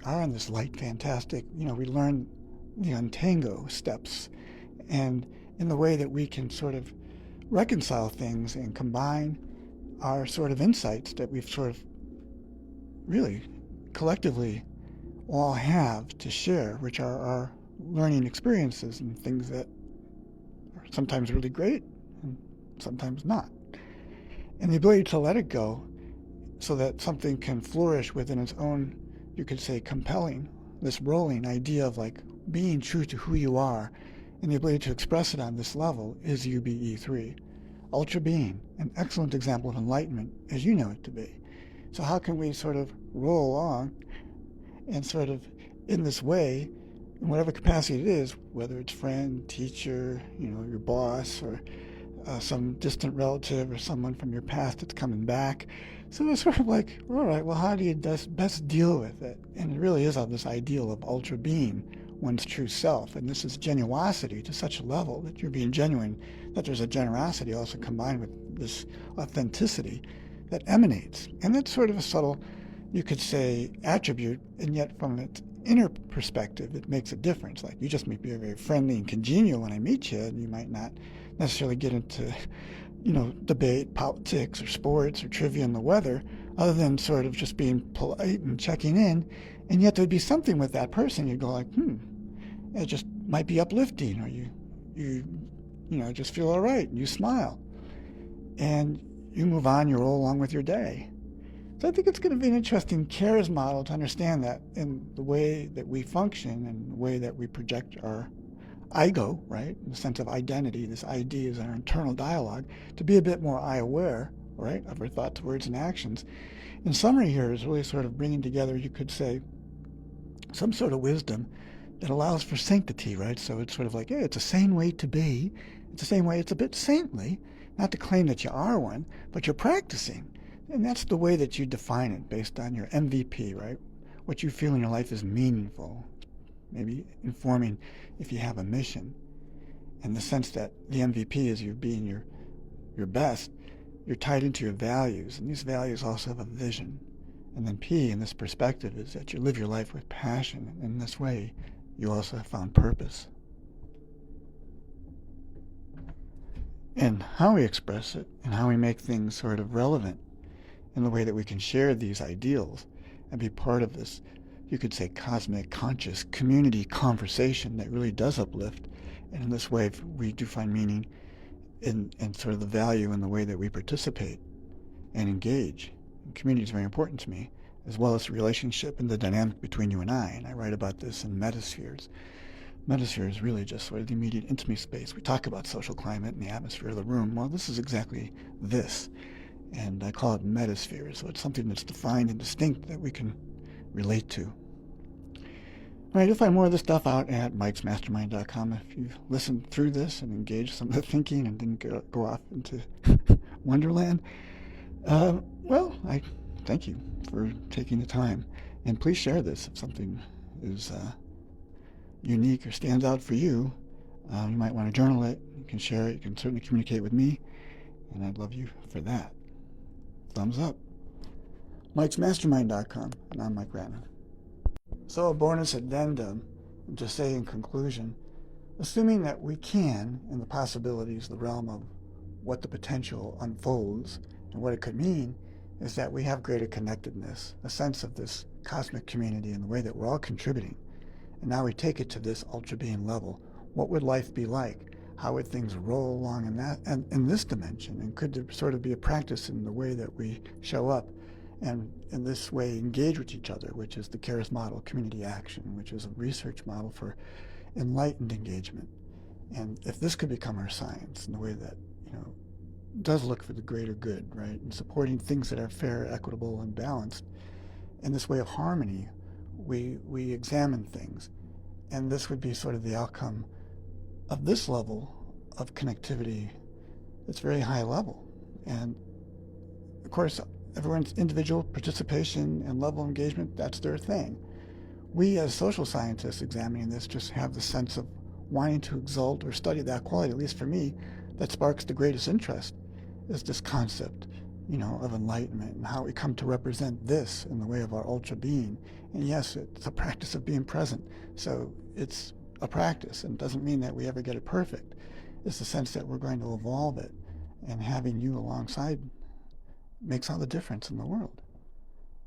are on this light, fantastic, we learn the untango steps, and in the way that we can sort of reconcile things and combine our sort of insights that we've sort of really collectively all have to share, which are our learning experiences and things that are sometimes really great and sometimes not. And the ability to let it go so that something can flourish within its own, you could say, compelling, this rolling idea of like being true to who you are, and the ability to express it on this level is UBE3. Ultra being, an excellent example of enlightenment as you know it to be. So how can we sort of roll along and sort of in this way, in whatever capacity it is, whether it's friend, teacher, your boss, or some distant relative or someone from your past that's coming back. So it's sort of like, all right, well, how do you best deal with it? And it really is of this ideal of ultra being, one's true self. And this is genuosity to such a level that you're being genuine, that there's a generosity also combined with this authenticity that emanates. And that's sort of a subtle, you could say, attribute, and yet from its inner perspective, it makes a difference. Like you just might be very friendly and congenial when I meet you, and you might not necessarily get into, debate, politics, or sports, or trivia and the weather, other than sort of just being polite and checking in. And yet there'd be something with that person. You'd go like, it just might be uplifting, or you just feel all right, and you smile. And you move on, you roll along with your day. So I think it's going to be an interesting CARES model to understand that in the way that we function and the way that we project our ego, right, in the sense of identity. This ID is our internal dialogue, to be a bit more I-aware, right, of our thoughts, words, and actions. In summary here is really sort of bringing together, you could say, some sort of wisdom that allows for sanctity, right? So it's sort of like, hey, it's a sane way to be. It's the same way it's a bit saintly, not to claim that you are one, but you're practicing. And that's the way that you define it based on your MVP, right? What you feel in your life is meaningful. Maybe informing if you have a mission. And the sense that the MVP is you being your best, you're tied into your values. And these values also have a vision. And then P in this perspective is that you live your life with passion. And in this way, you also have found purpose. And how we express it and how we make things sort of relevant in the way that we can share these ideals and be part of this, you could say, cosmic, conscious, community conversation that really does uplift. And in this way, we do find meaning in sort of the value in the way that we participate and engage. And community is very important to me, as well as the relationship and the dynamic between you and I. And I write about this in Metaspheres. Metasphere is really just sort of the immediate intimate space. We talk about social climate and the atmosphere of the room. Well, this is exactly this. And I call it metasphere, so it's something that's defined and distinct that we can relate to. All right, you'll find more of this stuff out at mikesmastermind.com. If you listened through this and engaged some of the thinking and didn't go off into Wonderland, well, I thank you for taking the time. And please share this if something is unique or stands out for you. You might want to journal it. You can share it. You can certainly communicate with me, and I'd love you for that. Thumbs up. mikesmastermind.com, and I'm Mike Ratner. So a bonus addendum to say in conclusion, assuming that we can, in the possibilities, the realm of what the potential unfolds and what it could mean, is that we have greater connectedness, a sense of this cosmic community and the way that we're all contributing. And now we take it to this ultra being level. What would life be like? How would things roll along in that and in this dimension? And could there sort of be a practice in the way that we show up and in this way engage with each other, which is the CARES model, community action, which is a research model for enlightened engagement. And if this could become our science in the way that, does look for the greater good, right, and supporting things that are fair, equitable, and balanced, in this way of harmony, we examine things. And this would be sort of the outcome of this level of connectivity. It's very high level. And of course, everyone's individual participation and level of engagement, that's their thing. We as social scientists examining this just have the sense of wanting to exalt or study that quality, at least for me, that sparks the greatest interest, is this concept of enlightenment, and how we come to represent this in the way of our ultra being. And yes, it's a practice of being present. So it's a practice, and it doesn't mean that we ever get it perfect. It's the sense that we're going to evolve it, and having you alongside makes all the difference in the world.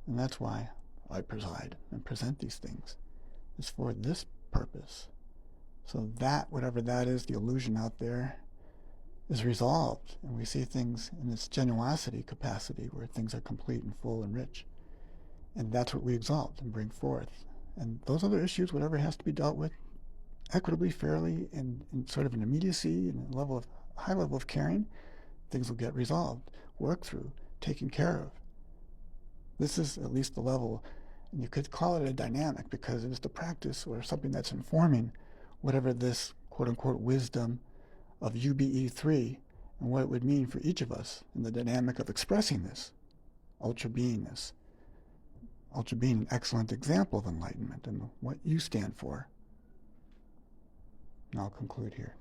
And that's why I preside and present these things, is for this purpose. So that, whatever that is, the illusion out there, is resolved, and we see things in its genuosity capacity, where things are complete and full and rich. And that's what we exalt and bring forth. And those other issues, whatever has to be dealt with equitably, fairly, and in sort of an immediacy and a high level of caring, things will get resolved, worked through, taken care of. This is at least the level, and you could call it a dynamic, because it is the practice or something that's informing whatever this quote-unquote wisdom of UBE3 and what it would mean for each of us in the dynamic of expressing this ultra beingness. Ultra being an excellent example of enlightenment and what you stand for. And I'll conclude here.